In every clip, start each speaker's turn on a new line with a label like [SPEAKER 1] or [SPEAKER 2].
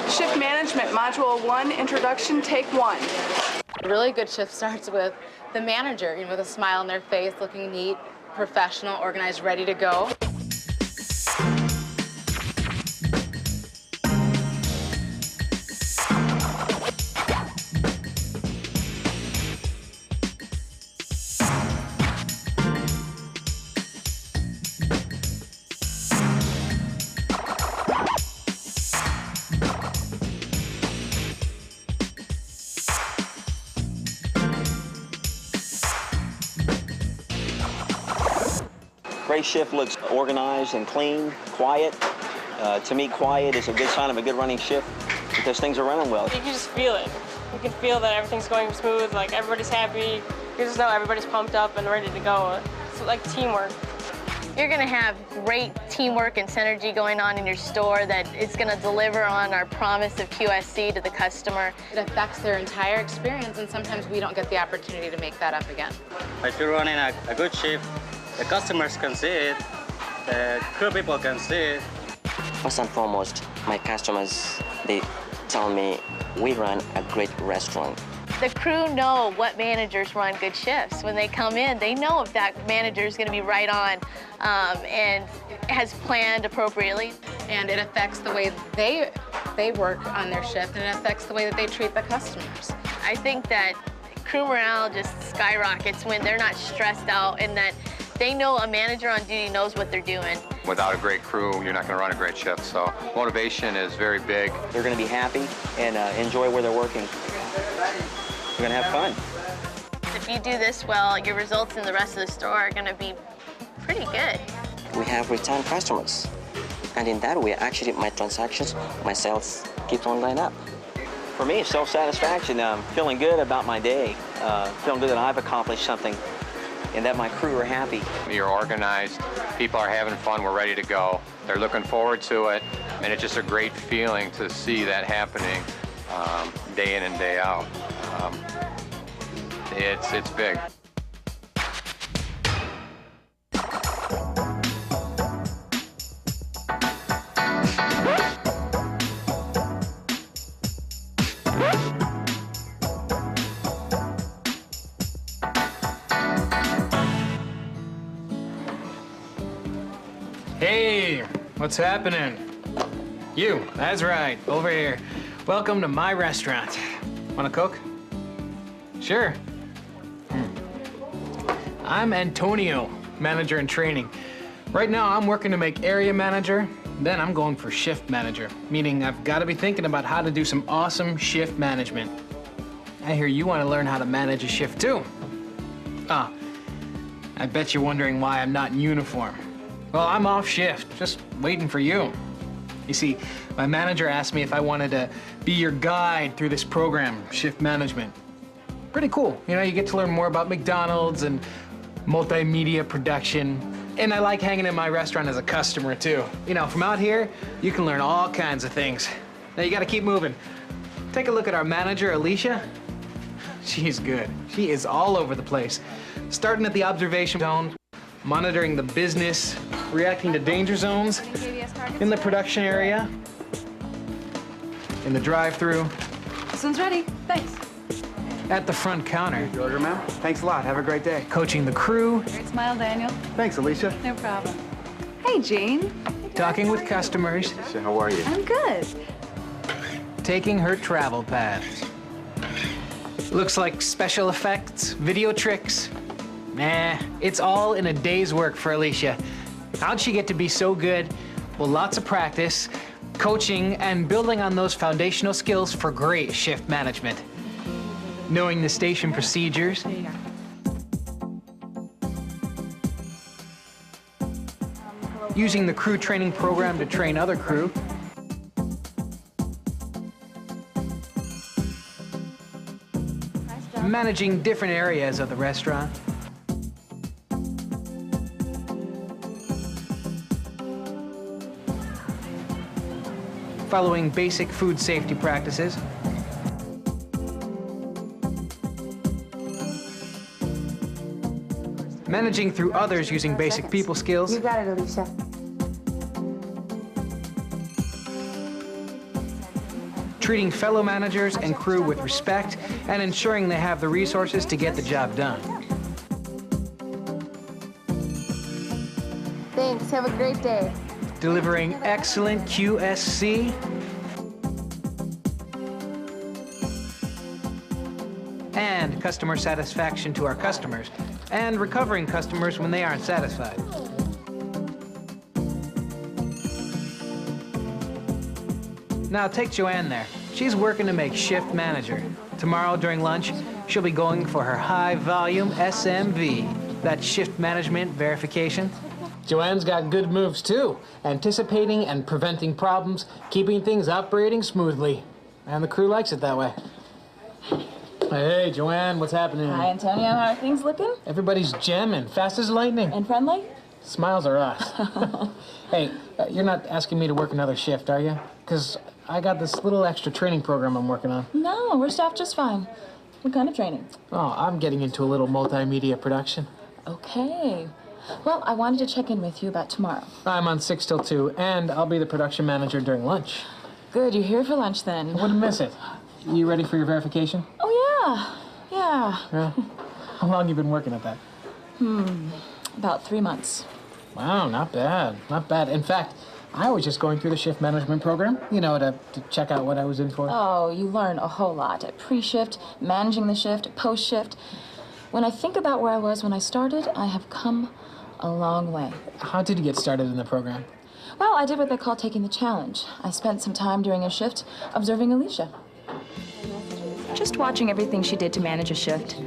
[SPEAKER 1] Shift Management, Module 1, Introduction, Take 1.
[SPEAKER 2] A really good shift starts with the manager, with a smile on their face, looking neat, professional, organized, ready to go.
[SPEAKER 3] Great shift looks organized and clean, quiet. To me, quiet is a good sign of a good running shift because things are running well.
[SPEAKER 4] You can just feel it. You can feel that everything's going smooth, like everybody's happy. You just know everybody's pumped up and ready to go. It's like teamwork.
[SPEAKER 5] You're going to have great teamwork and synergy going on in your store that is going to deliver on our promise of QSC to the customer.
[SPEAKER 2] It affects their entire experience, and sometimes we don't get the opportunity to make that up again.
[SPEAKER 6] If you're running a good shift, the customers can see it, the crew people can see it.
[SPEAKER 7] First and foremost, my customers, they tell me we run a great restaurant.
[SPEAKER 5] The crew know what managers run good shifts. When they come in, they know if that manager is going to be right on and has planned appropriately.
[SPEAKER 2] And it affects the way they work on their shift, and it affects the way that they treat the customers.
[SPEAKER 5] I think that crew morale just skyrockets when they're not stressed out and that they know a manager on duty knows what they're doing.
[SPEAKER 8] Without a great crew, you're not going to run a great shift, so motivation is very big.
[SPEAKER 3] They're going to be happy and enjoy where they're working. We're going to have fun.
[SPEAKER 5] If you do this well, your results in the rest of the store are going to be pretty good.
[SPEAKER 7] We have return customers, and in that way, actually, my transactions, my sales keep on going up.
[SPEAKER 3] For me, it's self-satisfaction. Feeling good about my day, feeling good that I've accomplished something and that my crew are happy.
[SPEAKER 8] You're organized, people are having fun, we're ready to go. They're looking forward to it, and it's just a great feeling to see that happening day in and day out. It's big.
[SPEAKER 9] Hey, what's happening? You, that's right, over here. Welcome to my restaurant. Wanna cook? Sure. I'm Antonio, manager in training. Right now, I'm working to make area manager, then I'm going for shift manager, meaning I've gotta be thinking about how to do some awesome shift management. I hear you wanna learn how to manage a shift too. Ah, I bet you're wondering why I'm not in uniform. Well, I'm off shift, just waiting for you. You see, my manager asked me if I wanted to be your guide through this program, shift management. Pretty cool. You get to learn more about McDonald's and multimedia production. And I like hanging in my restaurant as a customer, too. From out here, you can learn all kinds of things. Now, you gotta keep moving. Take a look at our manager, Alicia. She's good. She is all over the place. Starting at the observation zone, monitoring the business, reacting to danger zones, in the production area, in the drive-thru.
[SPEAKER 1] This one's ready. Thanks.
[SPEAKER 9] At the front counter.
[SPEAKER 10] Your order, ma'am. Thanks a lot. Have a great day.
[SPEAKER 9] Coaching the crew.
[SPEAKER 1] Great smile, Daniel.
[SPEAKER 10] Thanks, Alicia.
[SPEAKER 1] No problem. Hey, Jean.
[SPEAKER 9] Talking with customers.
[SPEAKER 10] Alicia, how are you?
[SPEAKER 1] I'm good.
[SPEAKER 9] Taking her travel paths. Looks like special effects, video tricks. Nah, it's all in a day's work for Alicia. How'd she get to be so good? Well, lots of practice, coaching, and building on those foundational skills for great shift management. Knowing the station procedures. Using the crew training program to train other crew. Managing different areas of the restaurant. Following basic food safety practices. Managing through others using basic people skills.
[SPEAKER 11] You got it, Alicia.
[SPEAKER 9] treating fellow managers and crew with respect, and ensuring they have the resources to get the job done.
[SPEAKER 2] Thanks. Have a great day.
[SPEAKER 9] Delivering excellent QSC and customer satisfaction to our customers, and recovering customers when they aren't satisfied. Now take Joanne there. She's working to make shift manager. Tomorrow during lunch, she'll be going for her high volume SMV, that shift management verification. Joanne's got good moves too, anticipating and preventing problems, keeping things operating smoothly. And the crew likes it that way. Hey, Joanne, what's happening?
[SPEAKER 11] Hi, Antonio. How are things looking?
[SPEAKER 9] Everybody's jamming, fast as lightning.
[SPEAKER 11] And friendly?
[SPEAKER 9] Smiles are us. Hey, you're not asking me to work another shift, are you? Because I got this little extra training program I'm working on.
[SPEAKER 11] No, we're staffed just fine. What kind of training?
[SPEAKER 9] Oh, I'm getting into a little multimedia production.
[SPEAKER 11] Okay. Well, I wanted to check in with you about tomorrow.
[SPEAKER 9] I'm on 6 till 2, and I'll be the production manager during lunch.
[SPEAKER 11] Good, you're here for lunch then.
[SPEAKER 9] I wouldn't miss it. You ready for your verification?
[SPEAKER 11] Oh, yeah.
[SPEAKER 9] Yeah? How long you been working at that?
[SPEAKER 11] About 3 months.
[SPEAKER 9] Wow, not bad. Not bad. In fact, I was just going through the shift management program, you know, to check out what I was in for.
[SPEAKER 11] Oh, you learn a whole lot. At pre-shift, managing the shift, post-shift. When I think about where I was when I started, I have come a long way.
[SPEAKER 9] How did you get started in the program?
[SPEAKER 11] Well, I did what they call taking the challenge. I spent some time during a shift observing Alicia. Just watching everything she did to manage a shift,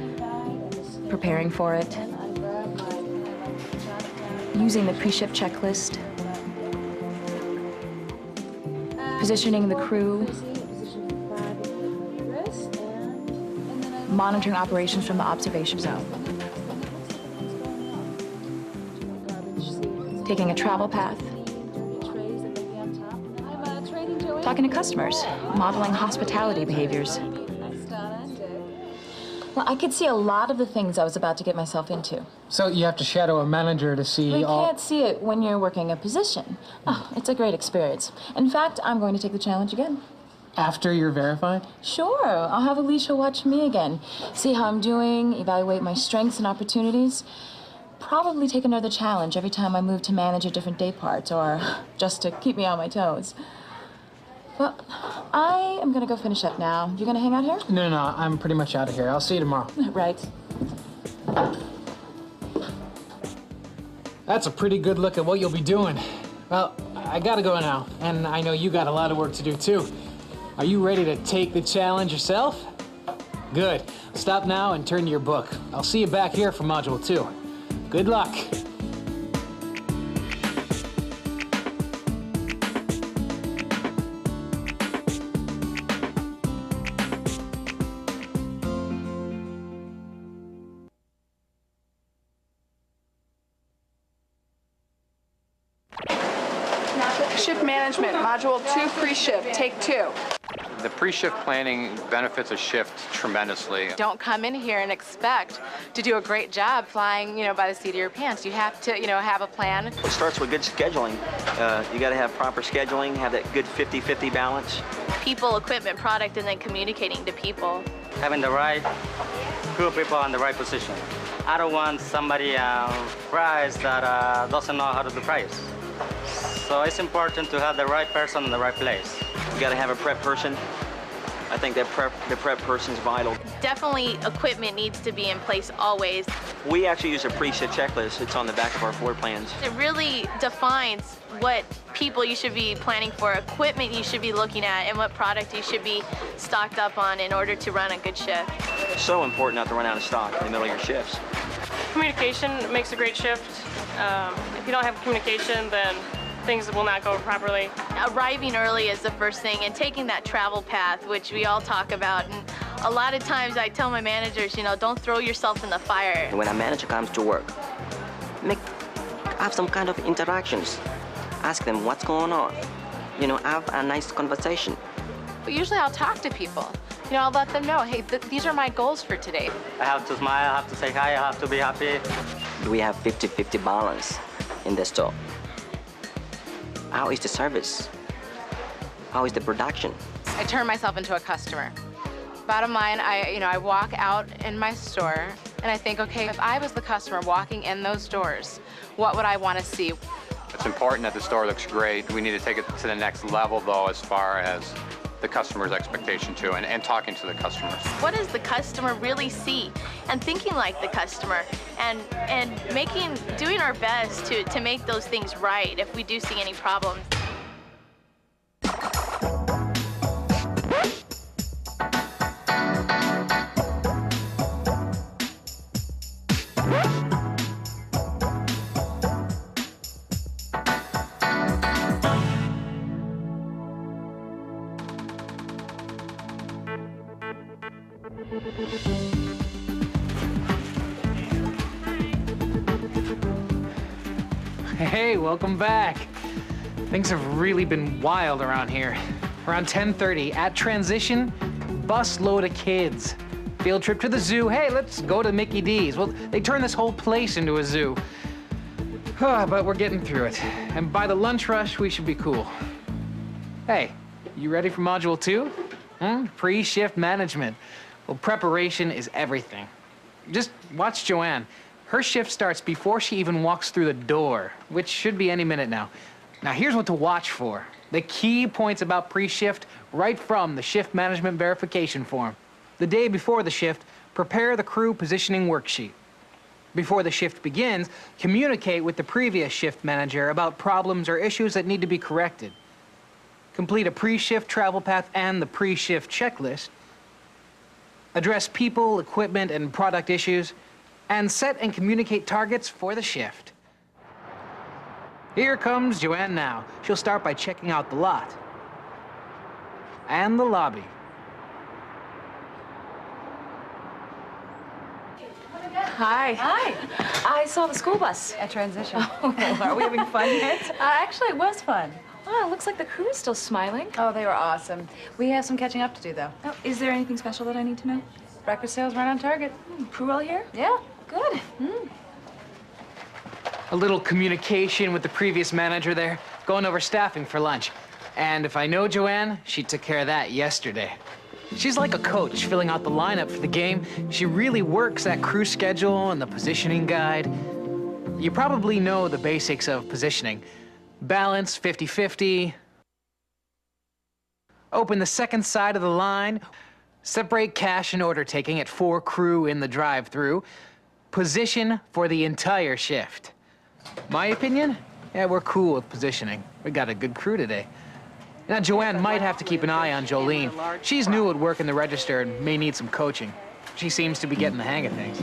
[SPEAKER 11] preparing for it, using the pre-shift checklist, positioning the crew, monitoring operations from the observation zone, taking a travel path, talking to customers, modeling hospitality behaviors. Well, I could see a lot of the things I was about to get myself into.
[SPEAKER 9] So you have to shadow a manager to see
[SPEAKER 11] You
[SPEAKER 9] all...
[SPEAKER 11] can't see it when you're working a position. Oh, it's a great experience. In fact, I'm going to take the challenge again.
[SPEAKER 9] After you're verified?
[SPEAKER 11] Sure. I'll have Alicia watch me again, see how I'm doing, evaluate my strengths and opportunities. Probably take another challenge every time I move to manage a different day part, or just to keep me on my toes. Well, I am gonna go finish up now. You gonna hang out here?
[SPEAKER 9] No, I'm pretty much out of here. I'll see you tomorrow.
[SPEAKER 11] Right.
[SPEAKER 9] That's a pretty good look at what you'll be doing. Well, I gotta go now, and I know you got a lot of work to do too. Are you ready to take the challenge yourself? Good. Stop now and turn to your book. I'll see you back here for Module 2. Good luck.
[SPEAKER 1] Shift management, module 2, pre-shift, take 2.
[SPEAKER 8] The pre-shift planning benefits a shift tremendously.
[SPEAKER 2] Don't come in here and expect to do a great job flying, by the seat of your pants. You have to, have a plan.
[SPEAKER 3] It starts with good scheduling. You got to have proper scheduling, have that good 50-50 balance.
[SPEAKER 5] People, equipment, product, and then communicating to people.
[SPEAKER 6] Having the right group of people in the right position. I don't want somebody price that doesn't know how to do price. So it's important to have the right person in the right place.
[SPEAKER 3] You got to have a prep person. I think that the prep person's vital.
[SPEAKER 5] Definitely equipment needs to be in place always.
[SPEAKER 3] We actually use a pre-shift checklist. It's on the back of our floor plans.
[SPEAKER 5] It really defines what people you should be planning for, equipment you should be looking at, and what product you should be stocked up on in order to run a good shift.
[SPEAKER 3] It's so important not to run out of stock in the middle of your shifts.
[SPEAKER 4] Communication makes a great shift. If you don't have communication, then things will not go properly.
[SPEAKER 5] Arriving early is the first thing, and taking that travel path, which we all talk about. And a lot of times I tell my managers, don't throw yourself in the fire.
[SPEAKER 7] When a manager comes to work, have some kind of interactions. Ask them what's going on. Have a nice conversation.
[SPEAKER 2] But usually I'll talk to people. I'll let them know, hey, these are my goals for today.
[SPEAKER 6] I have to smile, I have to say hi, I have to be happy.
[SPEAKER 7] We have 50-50 balance in the store. How is the service? How is the production?
[SPEAKER 2] I turn myself into a customer. Bottom line, I walk out in my store and I think, okay, if I was the customer walking in those doors, what would I want to see?
[SPEAKER 8] It's important that the store looks great. We need to take it to the next level, though, as far as the customer's expectation too, and talking to the customers.
[SPEAKER 5] What does the customer really see? And thinking like the customer, and doing our best to make those things right if we do see any problems.
[SPEAKER 9] Hey, welcome back. Things have really been wild around here. Around 10:30, at transition, bus load of kids. Field trip to the zoo. Hey, let's go to Mickey D's. Well, they turned this whole place into a zoo. But we're getting through it. And by the lunch rush, we should be cool. Hey, you ready for Module 2? Pre-shift management. Well, preparation is everything. Just watch Joanne. Her shift starts before she even walks through the door, which should be any minute now. Now, here's what to watch for. The key points about pre-shift right from the shift management verification form. The day before the shift, prepare the crew positioning worksheet. Before the shift begins, communicate with the previous shift manager about problems or issues that need to be corrected. Complete a pre-shift travel path and the pre-shift checklist. Address people, equipment, and product issues, and set and communicate targets for the shift. Here comes Joanne now. She'll start by checking out the lot and the lobby.
[SPEAKER 11] Hi. Hi. I saw the school bus at transition. Oh, are we having fun yet?
[SPEAKER 1] Actually, it was fun.
[SPEAKER 11] Oh, it looks like the crew is still smiling.
[SPEAKER 1] Oh, they were awesome. We have some catching up to do, though.
[SPEAKER 11] Oh, is there anything special that I need to know?
[SPEAKER 1] Breakfast sales right on target.
[SPEAKER 11] Crew all here?
[SPEAKER 1] Yeah.
[SPEAKER 11] Good.
[SPEAKER 9] A little communication with the previous manager there, going over staffing for lunch. And if I know Joanne, she took care of that yesterday. She's like a coach filling out the lineup for the game. She really works that crew schedule and the positioning guide. You probably know the basics of positioning. Balance 50-50. Open the second side of the line. Separate cash and order taking at 4 crew in the drive-thru. Position for the entire shift. My opinion? Yeah, we're cool with positioning. We got a good crew today. Now, Joanne might have to keep an eye on Jolene. She's new at work in the register and may need some coaching. She seems to be getting the hang of things.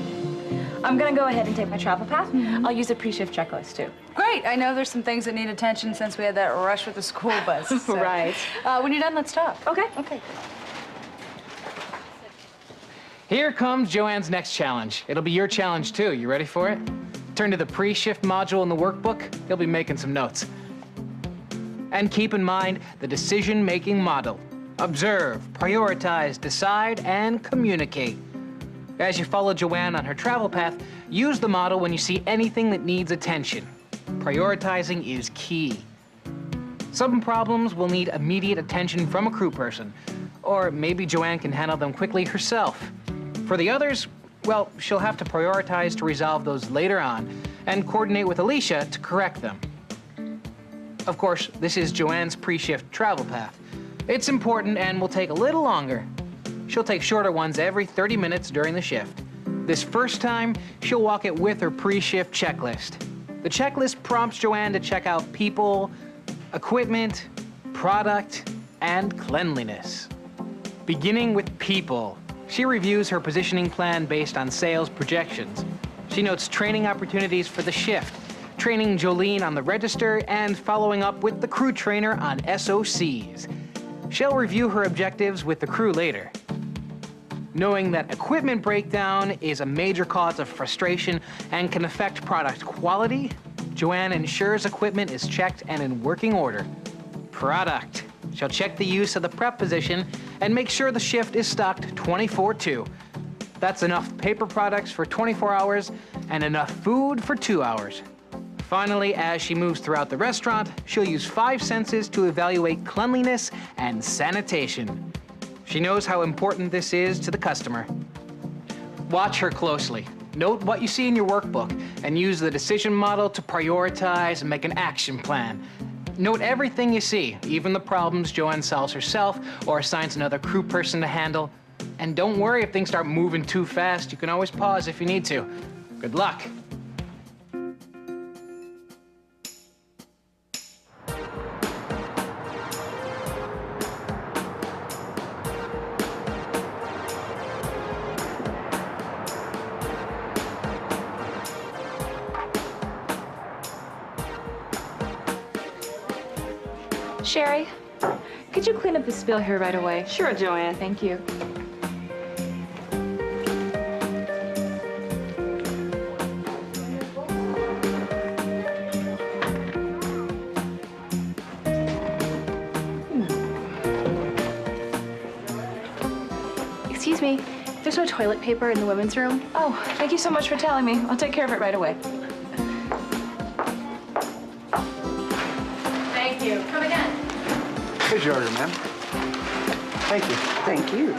[SPEAKER 11] I'm gonna go ahead and take my travel path. I'll use a pre-shift checklist, too.
[SPEAKER 1] Great. I know there's some things that need attention since we had that rush with the school bus. So.
[SPEAKER 11] Right.
[SPEAKER 1] When you're done, let's talk.
[SPEAKER 11] Okay.
[SPEAKER 1] Okay.
[SPEAKER 9] Here comes Joanne's next challenge. It'll be your challenge, too. You ready for it? Turn to the pre-shift module in the workbook. You'll be making some notes. And keep in mind the decision-making model. Observe, prioritize, decide, and communicate. As you follow Joanne on her travel path, use the model when you see anything that needs attention. Prioritizing is key. Some problems will need immediate attention from a crew person, or maybe Joanne can handle them quickly herself. For the others, well, she'll have to prioritize to resolve those later on and coordinate with Alicia to correct them. Of course, this is Joanne's pre-shift travel path. It's important and will take a little longer. She'll take shorter ones every 30 minutes during the shift. This first time, she'll walk it with her pre-shift checklist. The checklist prompts Joanne to check out people, equipment, product, and cleanliness. Beginning with people, she reviews her positioning plan based on sales projections. She notes training opportunities for the shift, training Jolene on the register, and following up with the crew trainer on SOCs. She'll review her objectives with the crew later. Knowing that equipment breakdown is a major cause of frustration and can affect product quality, Joanne ensures equipment is checked and in working order. Product. She'll check the use of the prep position and make sure the shift is stocked 24/2. That's enough paper products for 24 hours and enough food for 2 hours. Finally, as she moves throughout the restaurant, she'll use 5 senses to evaluate cleanliness and sanitation. She knows how important this is to the customer. Watch her closely. Note what you see in your workbook and use the decision model to prioritize and make an action plan. Note everything you see, even the problems Joanne solves herself or assigns another crew person to handle. And don't worry if things start moving too fast. You can always pause if you need to. Good luck.
[SPEAKER 11] Sherry, could you clean up the spill here right away?
[SPEAKER 12] Sure, Joanne.
[SPEAKER 11] Thank you.
[SPEAKER 12] Excuse me, there's no toilet paper in the women's room.
[SPEAKER 11] Oh, thank you so much for telling me. I'll take care of it right away.
[SPEAKER 12] Thank you. Come again.
[SPEAKER 10] Here's your order, ma'am. Thank you.
[SPEAKER 12] Thank you.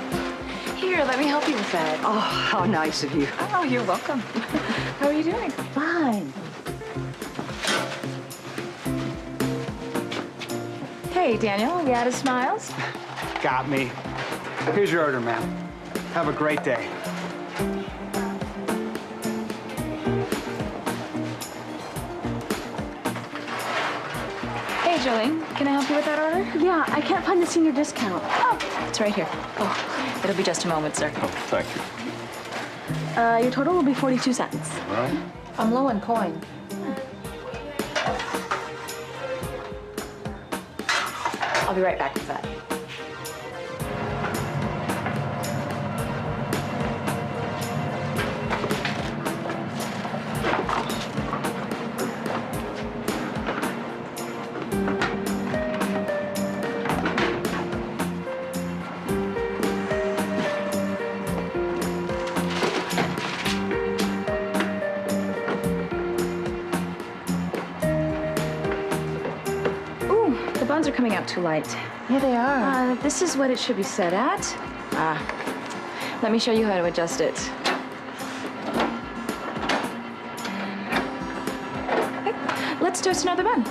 [SPEAKER 11] Here, let me help you with that.
[SPEAKER 12] Oh, how nice of you.
[SPEAKER 11] Oh, you're welcome. How are you doing?
[SPEAKER 12] Fine.
[SPEAKER 11] Hey, Daniel, we out of smiles?
[SPEAKER 10] Got me. Here's your order, ma'am. Have a great day.
[SPEAKER 11] Hey, Jolene, can I help you with that order?
[SPEAKER 12] Yeah, I can't find the senior discount.
[SPEAKER 11] Oh, it's right here. Oh, it'll be just a moment, sir.
[SPEAKER 13] Oh, thank you.
[SPEAKER 12] Your total will be 42 cents.
[SPEAKER 13] All right.
[SPEAKER 11] I'm low on coin. I'll be right back with that.
[SPEAKER 12] Buns are coming out too light.
[SPEAKER 11] Yeah, they are.
[SPEAKER 12] This is what it should be set at.
[SPEAKER 11] Let me show you how to adjust it. Okay, let's toast another bun.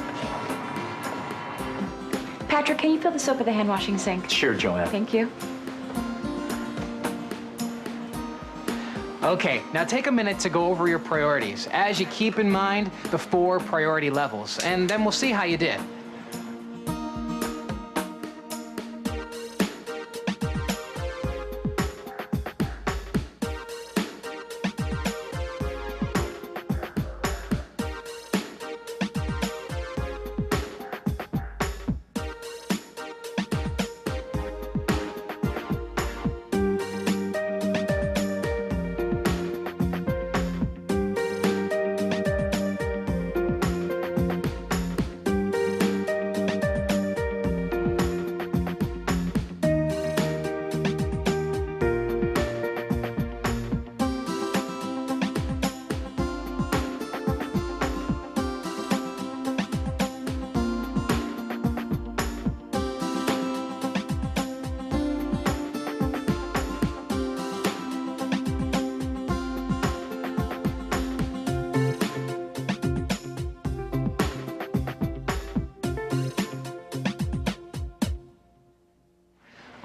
[SPEAKER 11] Patrick, can you fill the soap at the hand washing sink?
[SPEAKER 13] Sure, Joanne.
[SPEAKER 11] Thank you.
[SPEAKER 9] Okay, now take a minute to go over your priorities as you keep in mind the 4 priority levels, and then we'll see how you did.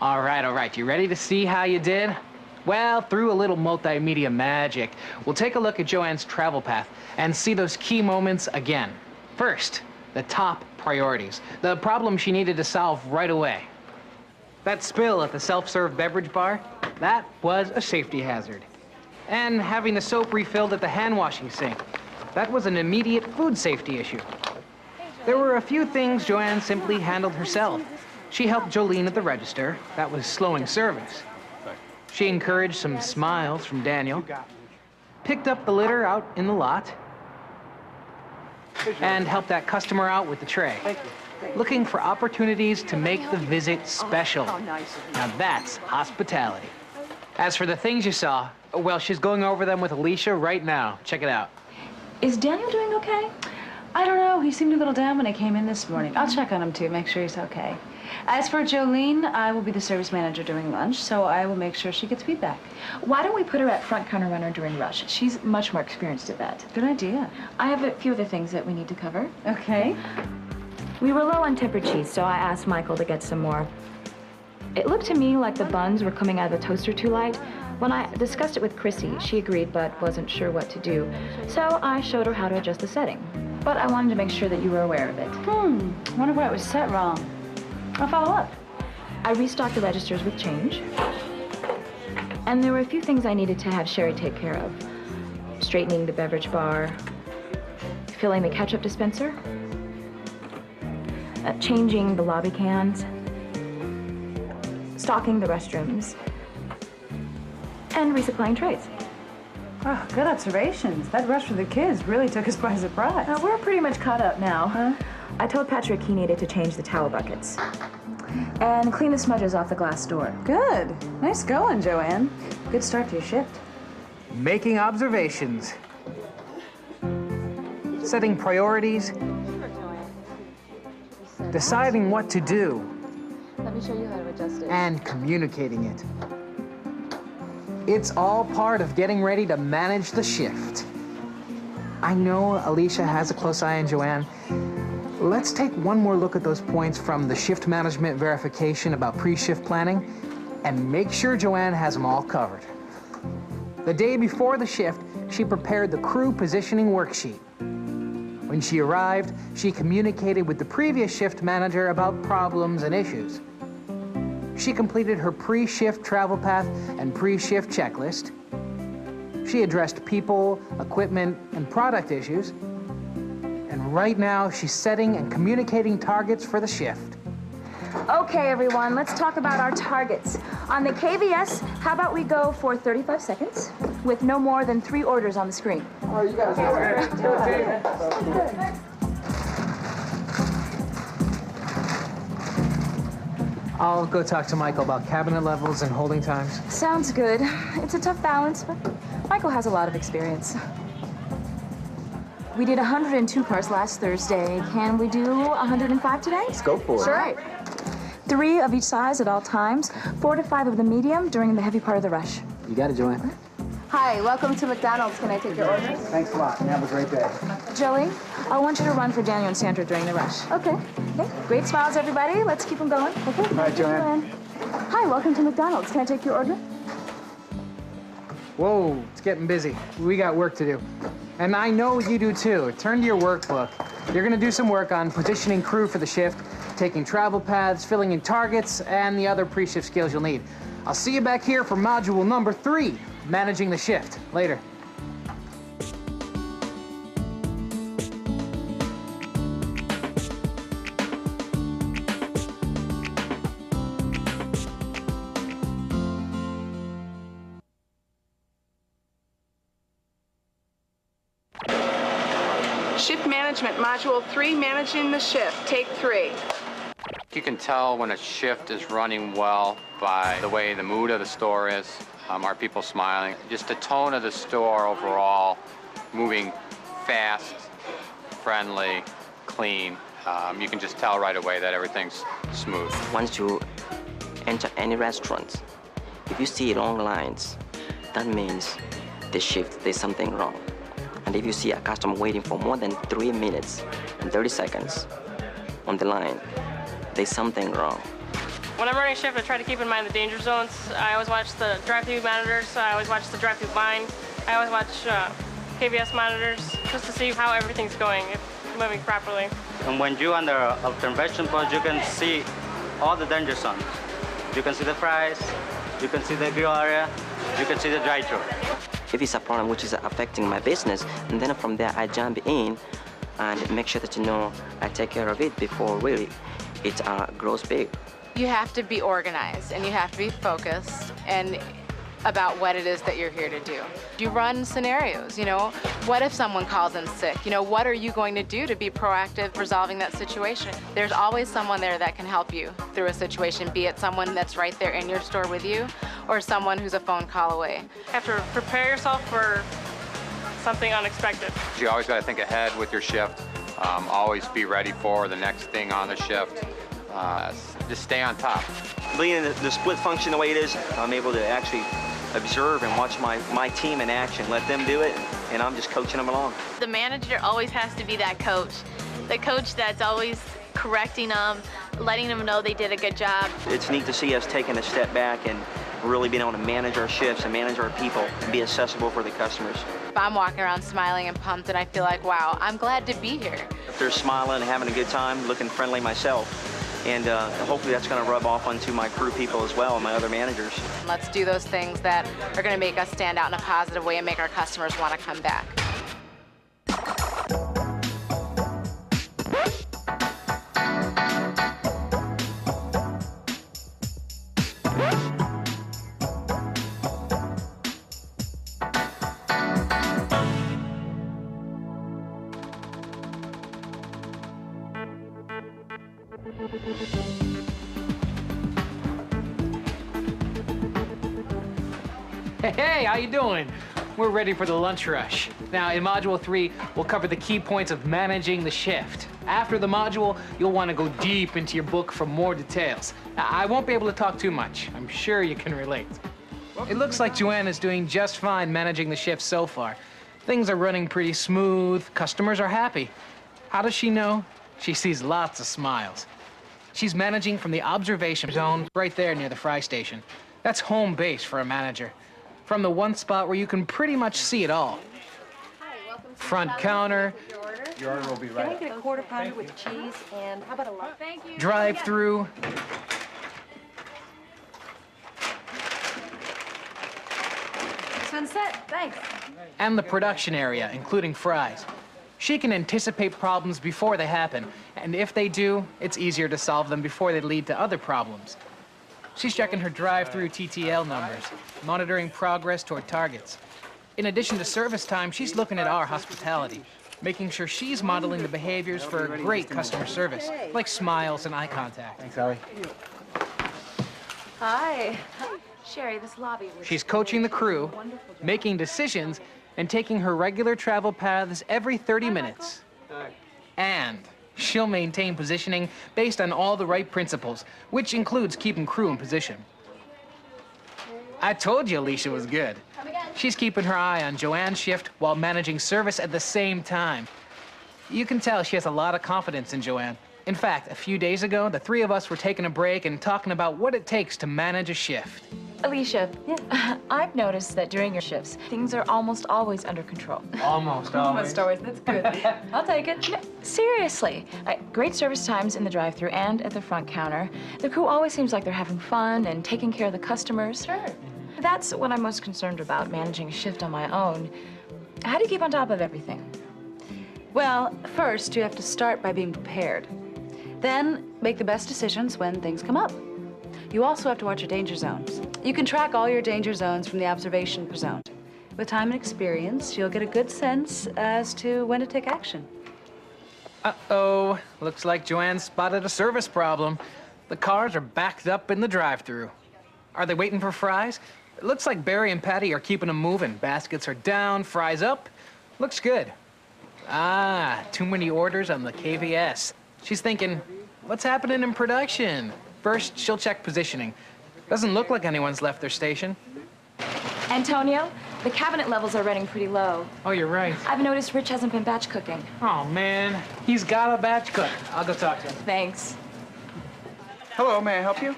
[SPEAKER 9] All right. You ready to see how you did? Well, through a little multimedia magic, we'll take a look at Joanne's travel path and see those key moments again. First, the top priorities, the problem she needed to solve right away. That spill at the self-serve beverage bar, that was a safety hazard. And having the soap refilled at the hand washing sink, that was an immediate food safety issue. There were a few things Joanne simply handled herself. She helped Jolene at the register. That was slowing service. She encouraged some smiles from Daniel, picked up the litter out in the lot, and helped that customer out with the tray, looking for opportunities to make the visit special. Now that's hospitality. As for the things you saw, well, she's going over them with Alicia right now. Check it out.
[SPEAKER 11] Is Daniel doing okay?
[SPEAKER 1] I don't know. He seemed a little down when I came in this morning. I'll check on him, too, make sure he's okay. As for Jolene, I will be the service manager during lunch, so I will make sure she gets feedback.
[SPEAKER 11] Why don't we put her at front counter runner during rush? She's much more experienced at that.
[SPEAKER 1] Good idea.
[SPEAKER 11] I have a few other things that we need to cover.
[SPEAKER 1] Okay.
[SPEAKER 11] We were low on tempered cheese, so I asked Michael to get some more. It looked to me like the buns were coming out of the toaster too light. When I discussed it with Chrissy, she agreed but wasn't sure what to do. So I showed her how to adjust the setting. But I wanted to make sure that you were aware of it.
[SPEAKER 1] Wonder why it was set wrong. I'll follow up.
[SPEAKER 11] I restocked the registers with change. And there were a few things I needed to have Sherry take care of. Straightening the beverage bar, filling the ketchup dispenser, changing the lobby cans, stocking the restrooms, and resupplying trays.
[SPEAKER 1] Oh, good observations. That rush for the kids really took us by surprise.
[SPEAKER 11] We're pretty much caught up now. Huh? I told Patrick he needed to change the towel buckets and clean the smudges off the glass door.
[SPEAKER 1] Good. Nice going, Joanne. Good start to your shift.
[SPEAKER 9] Making observations. Setting priorities. Deciding what to do.
[SPEAKER 11] Let me show you how to adjust it.
[SPEAKER 9] And communicating it. It's all part of getting ready to manage the shift. I know Alicia has a close eye on Joanne. Let's take one more look at those points from the shift management verification about pre-shift planning and make sure Joanne has them all covered. The day before the shift, she prepared the crew positioning worksheet. When she arrived, she communicated with the previous shift manager about problems and issues. She completed her pre-shift travel path and pre-shift checklist. She addressed people, equipment, and product issues. And right now, she's setting and communicating targets for the shift.
[SPEAKER 11] Okay, everyone, let's talk about our targets. On the KVS, how about we go for 35 seconds with no more than 3 orders on the screen?
[SPEAKER 9] Oh, you guys are
[SPEAKER 11] good.
[SPEAKER 9] I'll go talk to Michael about cabinet levels and holding times.
[SPEAKER 11] Sounds good. It's a tough balance, but Michael has a lot of experience. We did 102 cars last Thursday. Can we do 105 today?
[SPEAKER 7] Let's go for it.
[SPEAKER 11] Sure. 3 of each size at all times, 4 to 5 of the medium during the heavy part of the rush.
[SPEAKER 9] You got it, Joanne.
[SPEAKER 12] Hi, welcome to McDonald's. Can I take your order?
[SPEAKER 10] Thanks a lot, and have a great day.
[SPEAKER 11] Joey, I want you to run for Daniel and Sandra during the rush.
[SPEAKER 12] Okay.
[SPEAKER 11] Great smiles, everybody. Let's keep them going. Okay.
[SPEAKER 10] All right, Joanne.
[SPEAKER 12] Hi, welcome to McDonald's. Can I take your order?
[SPEAKER 9] Whoa, it's getting busy. We got work to do. And I know you do too. Turn to your workbook. You're gonna do some work on positioning crew for the shift, taking travel paths, filling in targets, and the other pre-shift skills you'll need. I'll see you back here for module number 3, managing the shift. Later.
[SPEAKER 14] Shift management, module 3, managing the shift, take 3.
[SPEAKER 8] You can tell when a shift is running well by the way the mood of the store is. Are people smiling? Just the tone of the store overall, moving fast, friendly, clean. You can just tell right away that everything's smooth.
[SPEAKER 7] Once you enter any restaurant, if you see long lines, that means the shift, there's something wrong. And if you see a customer waiting for more than 3 minutes and 30 seconds on the line, there's something wrong.
[SPEAKER 4] When I'm running shift, I try to keep in mind the danger zones. I always watch the drive-through monitors. I always watch the drive-through line. I always watch KVS monitors just to see how everything's going, if it's moving properly.
[SPEAKER 6] And when you're under observation post, you can see all the danger zones. You can see the fries, you can see the grill area, you can see the drive-through.
[SPEAKER 7] If it's a problem which is affecting my business, and then from there I jump in and make sure that I take care of it before really it grows big.
[SPEAKER 2] You have to be organized and you have to be focused and about what it is that you're here to do. You run scenarios, what if someone calls in sick? What are you going to do to be proactive resolving that situation? There's always someone there that can help you through a situation, be it someone that's right there in your store with you or someone who's a phone call away.
[SPEAKER 4] You have to prepare yourself for something unexpected.
[SPEAKER 8] You always got to think ahead with your shift. Always be ready for the next thing on the shift. Just stay on top.
[SPEAKER 3] Being in the split function the way it is, I'm able to actually observe and watch my team in action, let them do it, and I'm just coaching them along.
[SPEAKER 5] The manager always has to be that coach. The coach that's always correcting them, letting them know they did a good job.
[SPEAKER 3] It's neat to see us taking a step back and really being able to manage our shifts and manage our people and be accessible for the customers.
[SPEAKER 2] If I'm walking around smiling and pumped, and I feel like, wow, I'm glad to be here.
[SPEAKER 3] If they're smiling and having a good time, looking friendly myself, and hopefully that's going to rub off onto my crew people as well and my other managers.
[SPEAKER 2] Let's do those things that are going to make us stand out in a positive way and make our customers want to come back.
[SPEAKER 9] Hey, how you doing? We're ready for the lunch rush. Now, in Module 3, we'll cover the key points of managing the shift. After the module, you'll want to go deep into your book for more details. Now, I won't be able to talk too much. I'm sure you can relate. It looks like Joanne is doing just fine managing the shift so far. Things are running pretty smooth. Customers are happy. How does she know? She sees lots of smiles. She's managing from the observation zone right there near the fry station. That's home base for a manager. From the one spot where you can pretty much see it all. Front counter,
[SPEAKER 10] Your order will be right up.
[SPEAKER 15] Can I get a quarter pounder with cheese and how about a large? Thank you.
[SPEAKER 9] drive-through,
[SPEAKER 1] This one's set. Thanks.
[SPEAKER 9] and the production area, including fries. She can anticipate problems before they happen, and if they do, it's easier to solve them before they lead to other problems. She's checking her drive-through TTL numbers, monitoring progress toward targets. In addition to service time, she's looking at our hospitality, making sure she's modeling the behaviors for great customer service, like smiles and eye contact.
[SPEAKER 10] Thanks, Ellie.
[SPEAKER 15] Hi. Sherry, this lobby was...
[SPEAKER 9] She's coaching the crew, making decisions, and taking her regular travel paths every 30 minutes. And she'll maintain positioning based on all the right principles, which includes keeping crew in position. I told you Alicia was good. She's keeping her eye on Joanne's shift while managing service at the same time. You can tell she has a lot of confidence in Joanne. In fact, a few days ago, the three of us were taking a break and talking about what it takes to manage a shift.
[SPEAKER 11] Alicia, I've noticed that during your shifts, things are almost always under control.
[SPEAKER 9] Almost always.
[SPEAKER 11] Almost always, that's good. I'll take it. No, seriously, great service times in the drive-thru and at the front counter. The crew always seems like they're having fun and taking care of the customers. Sure. That's what I'm most concerned about, managing a shift on my own. How do you keep on top of everything?
[SPEAKER 1] Well, first, you have to start by being prepared. Then, make the best decisions when things come up. You also have to watch your danger zones. You can track all your danger zones from the observation zone. With time and experience, you'll get a good sense as to when to take action.
[SPEAKER 9] Uh-oh, looks like Joanne spotted a service problem. The cars are backed up in the drive-thru. Are they waiting for fries? It looks like Barry and Patty are keeping them moving. Baskets are down, fries up. Looks good. Ah, too many orders on the KVS. She's thinking, what's happening in production? First, she'll check positioning. Doesn't look like anyone's left their station.
[SPEAKER 11] Antonio, the cabinet levels are running pretty low.
[SPEAKER 9] Oh, you're right.
[SPEAKER 11] I've noticed Rich hasn't been batch cooking.
[SPEAKER 9] Oh, man. He's got a batch cook. I'll go talk to him.
[SPEAKER 11] Thanks.
[SPEAKER 10] Hello, may I help you?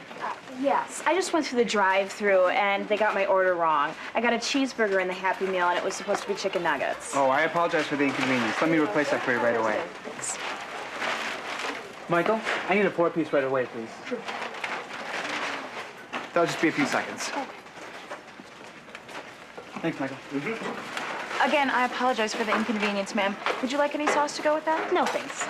[SPEAKER 12] Yes, I just went through the drive-thru and they got my order wrong. I got a cheeseburger in the Happy Meal and it was supposed to be chicken nuggets.
[SPEAKER 10] Oh, I apologize for the inconvenience. Let me replace that for you right away.
[SPEAKER 12] Thanks.
[SPEAKER 10] Michael, I need a 4-piece right away, please. Sure. That'll just be a few seconds.
[SPEAKER 12] Okay.
[SPEAKER 10] Thanks, Michael.
[SPEAKER 11] Again, I apologize for the inconvenience, ma'am. Would you like any sauce to go with that?
[SPEAKER 12] No, thanks.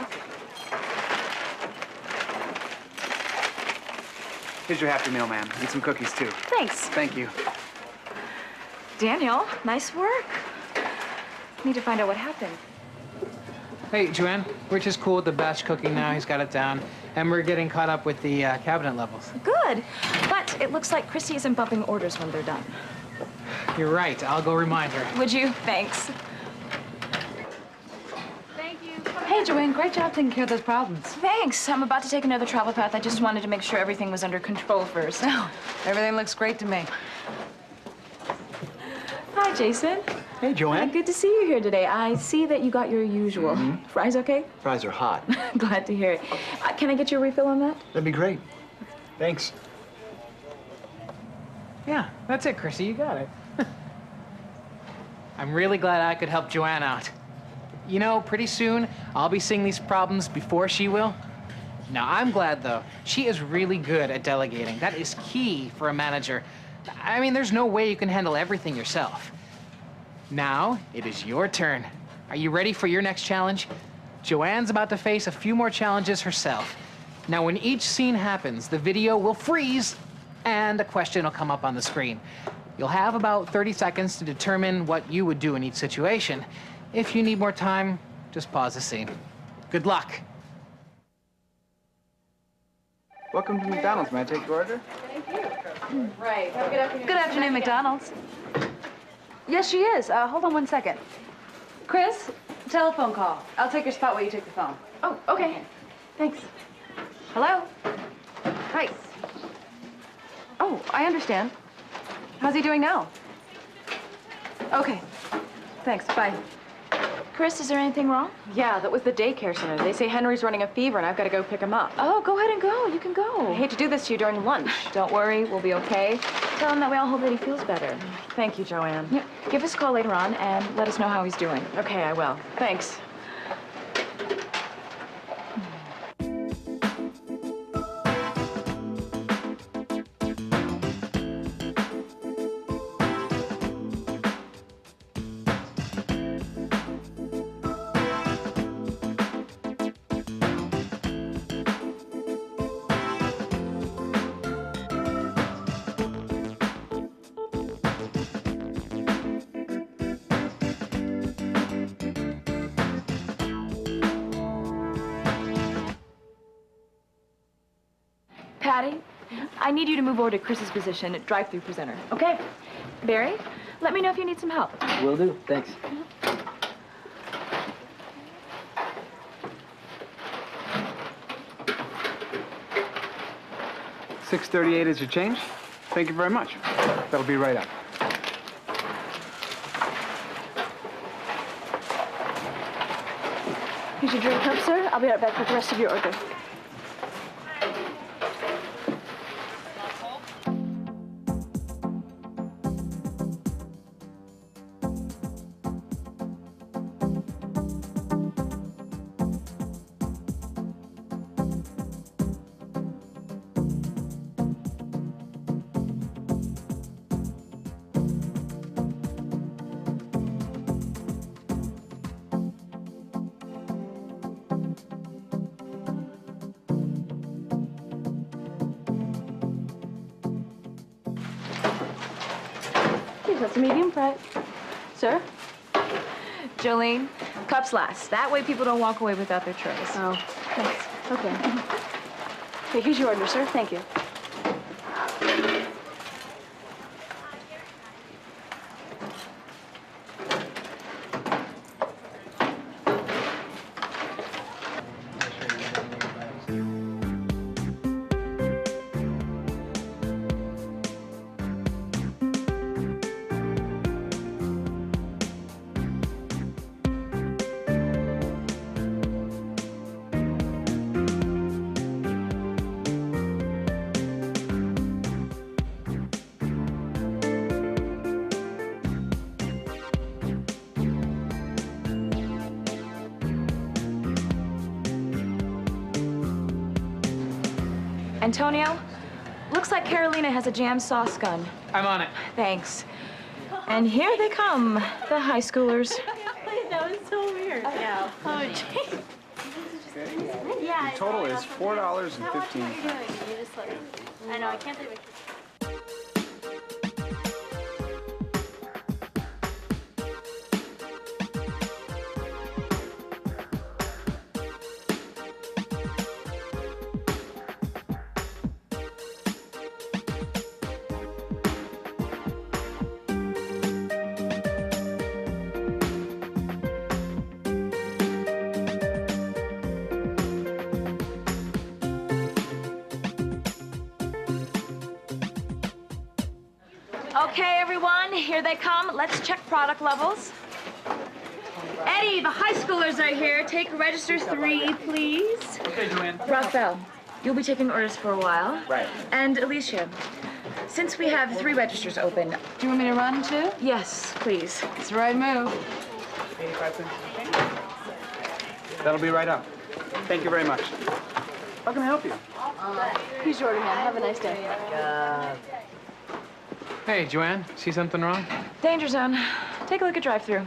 [SPEAKER 10] Here's your Happy Meal, ma'am, and some cookies, too.
[SPEAKER 12] Thanks.
[SPEAKER 10] Thank you.
[SPEAKER 11] Daniel, nice work. Need to find out what happened.
[SPEAKER 9] Hey, Joanne, Rich is cool with the batch cooking now. He's got it down. And we're getting caught up with the cabinet levels.
[SPEAKER 11] Good. But it looks like Christy isn't bumping orders when they're done.
[SPEAKER 9] You're right. I'll go remind her.
[SPEAKER 11] Would you? Thanks.
[SPEAKER 12] Thank you.
[SPEAKER 11] Hey,
[SPEAKER 1] Joanne, great job taking care of those problems.
[SPEAKER 11] Thanks. I'm about to take another travel path. I just wanted to make sure everything was under control first.
[SPEAKER 1] No, everything looks great to me.
[SPEAKER 11] Hi, Jason.
[SPEAKER 10] Hey, Joanne.
[SPEAKER 11] Good to see you here today. I see that you got your usual. Fries okay?
[SPEAKER 10] Fries are hot.
[SPEAKER 11] Glad to hear it. Can I get you a refill on that?
[SPEAKER 10] That'd be great. Thanks.
[SPEAKER 9] Yeah, that's it, Chrissy. You got it. I'm really glad I could help Joanne out. You know, pretty soon, I'll be seeing these problems before she will. Now, I'm glad, though. She is really good at delegating. That is key for a manager. I mean, there's no way you can handle everything yourself. Now, it is your turn. Are you ready for your next challenge? Joanne's about to face a few more challenges herself. Now, when each scene happens, the video will freeze, and a question will come up on the screen. You'll have about 30 seconds to determine what you would do in each situation. If you need more time, just pause the scene. Good luck.
[SPEAKER 10] Welcome to McDonald's. May I take your order?
[SPEAKER 1] Right. Have a good afternoon. Good afternoon, McDonald's. Yes, she is. Hold on one second. Chris, telephone call. I'll take your spot while you take the phone.
[SPEAKER 11] Oh, okay. Thanks.
[SPEAKER 1] Hello? Hi. Oh, I understand. How's he doing now? Okay. Thanks. Bye.
[SPEAKER 11] Chris, is there anything wrong?
[SPEAKER 1] Yeah, that was the daycare center. They say Henry's running a fever and I've got to go pick him up.
[SPEAKER 11] Oh, go ahead and go. You can go.
[SPEAKER 1] I hate to do this to you during lunch.
[SPEAKER 11] Don't worry, we'll be okay. Tell him that we all hope that he feels better.
[SPEAKER 1] Thank you, Joanne.
[SPEAKER 11] Yeah, give us a call later on and let us know how he's doing.
[SPEAKER 1] Okay, I will. Thanks.
[SPEAKER 11] Patty, I need you to move over to Chris's position, drive-through presenter, okay? Barry, let me know if you need some help.
[SPEAKER 16] Will do. Thanks.
[SPEAKER 10] 638 is your change. Thank you very much. That'll be right up.
[SPEAKER 11] Here's your drink cup, sir. I'll be right back with the rest of your order. That's a medium fry. Sir? Jolene, cups last. That way people don't walk away without their trays.
[SPEAKER 12] Oh, thanks. Okay. Okay, here's your order, sir. Thank you.
[SPEAKER 11] Antonio, looks like Carolina has a jam sauce gun.
[SPEAKER 9] I'm on it.
[SPEAKER 11] Thanks. And here they come, the high schoolers.
[SPEAKER 5] That was so weird. Yeah. Oh, geez. Yeah.
[SPEAKER 10] The total is $4.15.
[SPEAKER 5] You just like, I know, I can't believe it.
[SPEAKER 12] Okay, everyone, here they come. Let's check product levels. Eddie, the high schoolers are here. Take register 3, please.
[SPEAKER 9] Okay, Joanne.
[SPEAKER 11] Raphael, you'll be taking orders for a while.
[SPEAKER 9] Right.
[SPEAKER 11] And Alicia, since we have 3 registers open,
[SPEAKER 1] Do you want me to run too?
[SPEAKER 11] yes, please.
[SPEAKER 1] It's the right move.
[SPEAKER 10] 85 cents. That'll be right up. Thank you very much. How can I help you?
[SPEAKER 5] Here's your order, man. Have a nice day.
[SPEAKER 9] Hey, Joanne, see something wrong?
[SPEAKER 11] Danger zone. Take a look at drive-thru.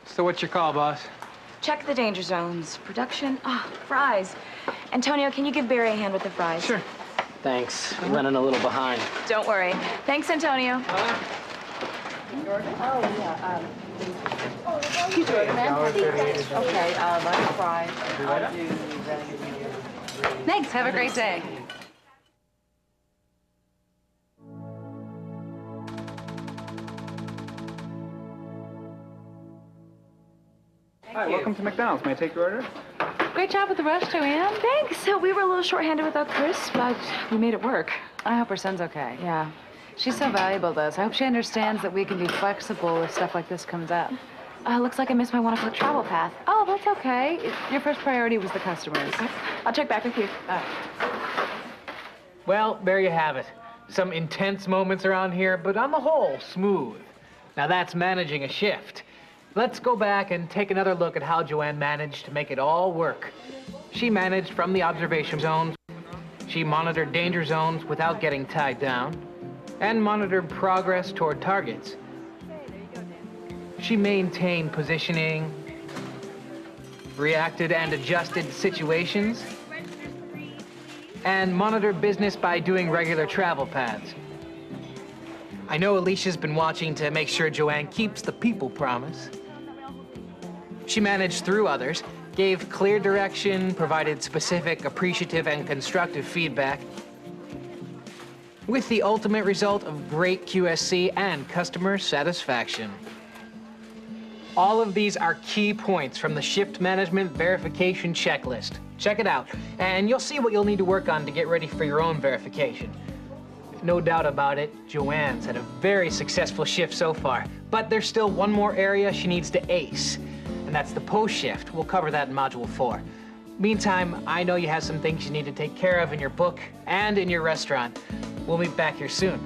[SPEAKER 9] So what's your call, boss?
[SPEAKER 11] Check the danger zones. Production. Fries. Antonio, can you give Barry a hand with the fries?
[SPEAKER 9] Sure.
[SPEAKER 16] Thanks. I'm running a little behind.
[SPEAKER 11] Don't worry. Thanks, Antonio.
[SPEAKER 15] Okay, let's fry. I'll do
[SPEAKER 1] Thanks. Have a great day.
[SPEAKER 10] Hi, welcome to McDonald's. May I take your order?
[SPEAKER 1] Great job with the rush, Joanne.
[SPEAKER 11] Thanks. We were a little short-handed without Chris, but we made it work.
[SPEAKER 1] I hope her son's okay. Yeah. She's so valuable to us. I hope she understands that we can be flexible if stuff like this comes up.
[SPEAKER 11] Looks like I missed my 1 o'clock travel path.
[SPEAKER 1] Oh, that's okay. Your first priority was the customers.
[SPEAKER 11] I'll check back with you.
[SPEAKER 9] Well, there you have it. Some intense moments around here, but on the whole, smooth. Now that's managing a shift. Let's go back and take another look at how Joanne managed to make it all work. She managed from the observation zones. She monitored danger zones without getting tied down, and monitored progress toward targets. She maintained positioning, reacted and adjusted situations, and monitored business by doing regular travel paths. I know Alicia's been watching to make sure Joanne keeps the people promise. She managed through others, gave clear direction, provided specific, appreciative, and constructive feedback, with the ultimate result of great QSC and customer satisfaction. All of these are key points from the Shift Management Verification Checklist. Check it out, and you'll see what you'll need to work on to get ready for your own verification. No doubt about it, Joanne's had a very successful shift so far, but there's still one more area she needs to ace, and that's the post-shift. We'll cover that in Module 4. Meantime, I know you have some things you need to take care of in your book and in your restaurant. We'll meet back here soon.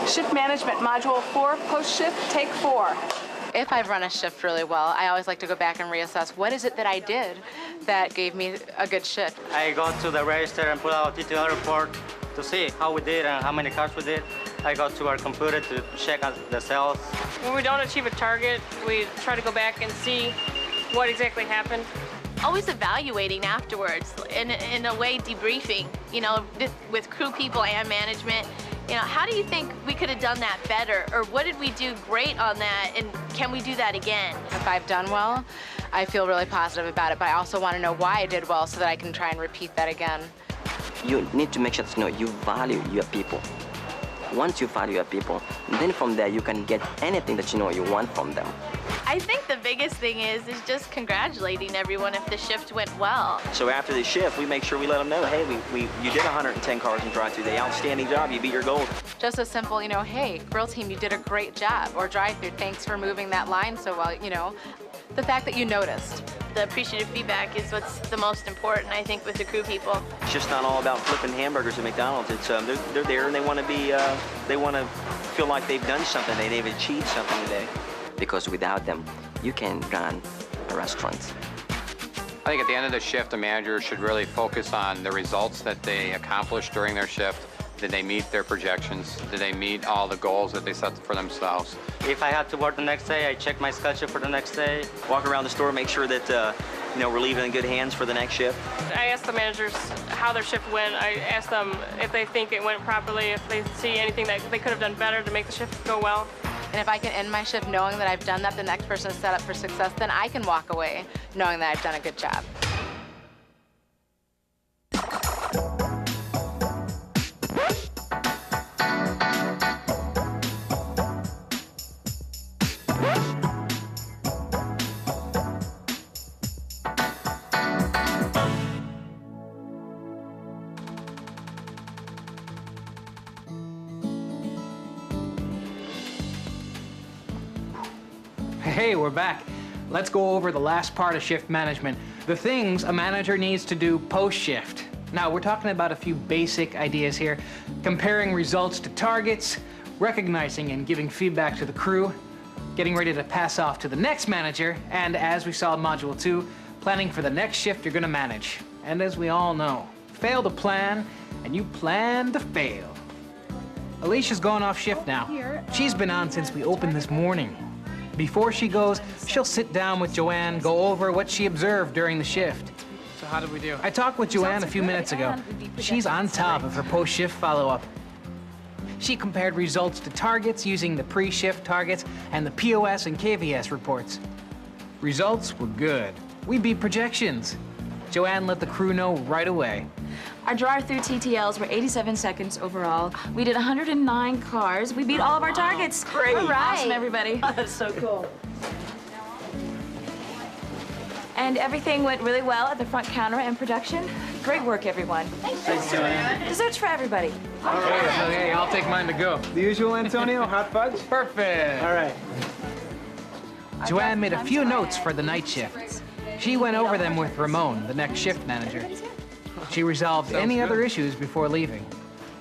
[SPEAKER 14] Shift management, module 4, post-shift, take 4.
[SPEAKER 2] If I've run a shift really well, I always like to go back and reassess what is it that I did that gave me a good shift.
[SPEAKER 6] I go to the register and pull out TTL report to see how we did and how many cars we did. I go to our computer to check on the sales.
[SPEAKER 4] When we don't achieve a target, we try to go back and see what exactly happened.
[SPEAKER 5] Always evaluating afterwards, in a way debriefing, you know, with crew people and management. You know, how do you think we could have done that better? Or what did we do great on that? And can we do that again?
[SPEAKER 2] If I've done well, I feel really positive about it, but I also want to know why I did well so that I can try and repeat that again.
[SPEAKER 7] You need to make sure that you value your people. Once you value your people, then from there you can get anything that you want from them.
[SPEAKER 5] I think the biggest thing is just congratulating everyone if the shift went well.
[SPEAKER 3] So after the shift, we make sure we let them know, hey, you did 110 cars in drive-thru day. Outstanding job. You beat your goal.
[SPEAKER 2] Just a simple, hey, grill team, you did a great job. Or drive-thru, thanks for moving that line so well, The fact that you noticed.
[SPEAKER 5] The appreciative feedback is what's the most important, I think, with the crew people.
[SPEAKER 3] It's just not all about flipping hamburgers at McDonald's. It's they're there and they want to be, they want to feel like they've done something. They've achieved something today.
[SPEAKER 7] Because without them, you can run a restaurant.
[SPEAKER 8] I think at the end of the shift, a manager should really focus on the results that they accomplished during their shift. Did they meet their projections? Did they meet all the goals that they set for themselves?
[SPEAKER 6] If I have to work the next day, I check my schedule for the next day.
[SPEAKER 3] Walk around the store, make sure that we're leaving in good hands for the next shift.
[SPEAKER 4] I ask the managers how their shift went. I ask them if they think it went properly, if they see anything that they could have done better to make the shift go well.
[SPEAKER 2] And if I can end my shift knowing that I've done that, the next person is set up for success, then I can walk away knowing that I've done a good job.
[SPEAKER 9] Hey, we're back. Let's go over the last part of shift management, the things a manager needs to do post-shift. Now, we're talking about a few basic ideas here, comparing results to targets, recognizing and giving feedback to the crew, getting ready to pass off to the next manager, and as we saw in Module 2, planning for the next shift you're gonna manage. And as we all know, fail to plan, and you plan to fail. Alicia's going off shift now. She's been on since we opened this morning. Before she goes, she'll sit down with Joanne, go over what she observed during the shift.
[SPEAKER 10] So how did we do?
[SPEAKER 9] I talked with Joanne a few minutes ago. She's on top of her post-shift follow-up. She compared results to targets using the pre-shift targets and the POS and KVS reports. Results were good. We beat projections. Joanne let the crew know right away.
[SPEAKER 11] Our drive-through TTLs were 87 seconds overall. We did 109 cars. We beat all of our targets.
[SPEAKER 12] Great.
[SPEAKER 11] All right. Awesome, everybody.
[SPEAKER 12] That's so cool.
[SPEAKER 11] And everything went really well at the front counter and production. Great work, everyone.
[SPEAKER 10] Thanks, Joanne.
[SPEAKER 11] Desserts for everybody.
[SPEAKER 9] Okay, I'll take mine to go.
[SPEAKER 10] The usual, Antonio, hot fudge?
[SPEAKER 9] Perfect.
[SPEAKER 10] All right.
[SPEAKER 9] Joanne made a few notes for the night shift. She went over them with Ramon, the next shift manager. She resolved any other issues before leaving.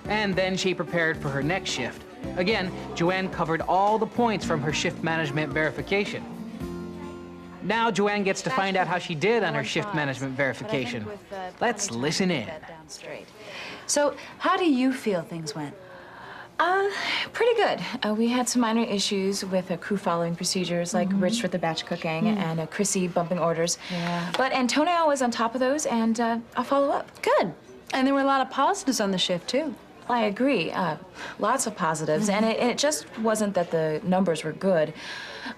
[SPEAKER 9] And then she prepared for her next shift. Again, Joanne covered all the points from her shift management verification. Now Joanne gets to find out how she did on her shift management verification. Let's listen in.
[SPEAKER 1] So, how do you feel things went?
[SPEAKER 11] Pretty good. We had some minor issues with crew following procedures, like Rich with the batch cooking and Chrissy bumping orders.
[SPEAKER 1] Yeah.
[SPEAKER 11] But Antonio was on top of those, and I'll follow up.
[SPEAKER 1] Good. And there were a lot of positives on the shift, too.
[SPEAKER 11] I agree. Lots of positives, and it just wasn't that the numbers were good.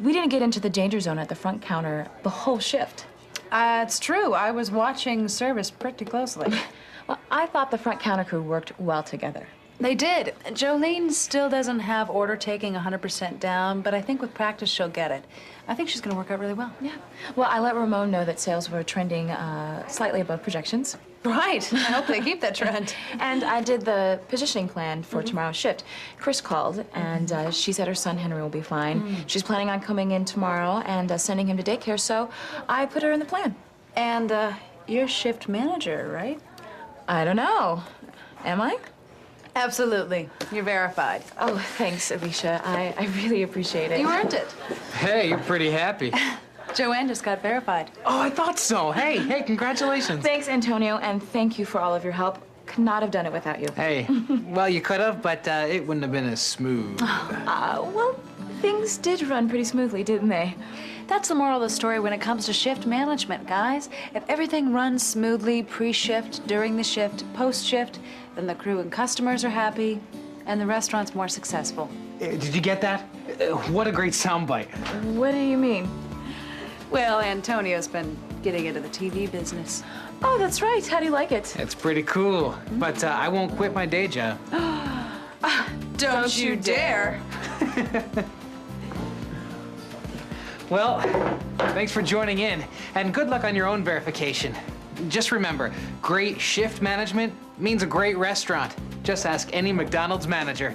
[SPEAKER 11] We didn't get into the danger zone at the front counter the whole shift.
[SPEAKER 1] It's true. I was watching service pretty closely.
[SPEAKER 11] Well, I thought the front counter crew worked well together.
[SPEAKER 1] They did. Jolene still doesn't have order taking 100% down, but I think with practice she'll get it. I think she's going to work out really well.
[SPEAKER 11] Yeah. Well, I let Ramon know that sales were trending slightly above projections.
[SPEAKER 1] Right. I hope they keep that trend.
[SPEAKER 11] And I did the positioning plan for tomorrow's shift. Chris called, and she said her son Henry will be fine. She's planning on coming in tomorrow and sending him to daycare, so I put her in the plan.
[SPEAKER 1] And you're shift manager, right?
[SPEAKER 11] I don't know. Am I?
[SPEAKER 1] Absolutely. You're verified.
[SPEAKER 11] Oh, thanks, Alicia. I really appreciate it.
[SPEAKER 1] You earned it.
[SPEAKER 9] Hey, you're pretty happy.
[SPEAKER 1] Joanne just got verified.
[SPEAKER 9] Oh, I thought so. Hey, congratulations.
[SPEAKER 11] Thanks, Antonio, and thank you for all of your help. Could not have done it without you.
[SPEAKER 9] Hey, well, you could have, but it wouldn't have been as smooth.
[SPEAKER 11] Well, things did run pretty smoothly, didn't they?
[SPEAKER 1] That's the moral of the story when it comes to shift management, guys. If everything runs smoothly pre-shift, during the shift, post-shift, then the crew and customers are happy, and the restaurant's more successful.
[SPEAKER 9] Did you get that? What a great soundbite.
[SPEAKER 11] What do you mean?
[SPEAKER 1] Well, Antonio's been getting into the TV business.
[SPEAKER 11] Oh, that's right. How do you like it?
[SPEAKER 9] It's pretty cool, but I won't quit my day job.
[SPEAKER 1] Don't you dare.
[SPEAKER 9] Well, thanks for joining in, and good luck on your own verification. Just remember, great shift management means a great restaurant. Just ask any McDonald's manager.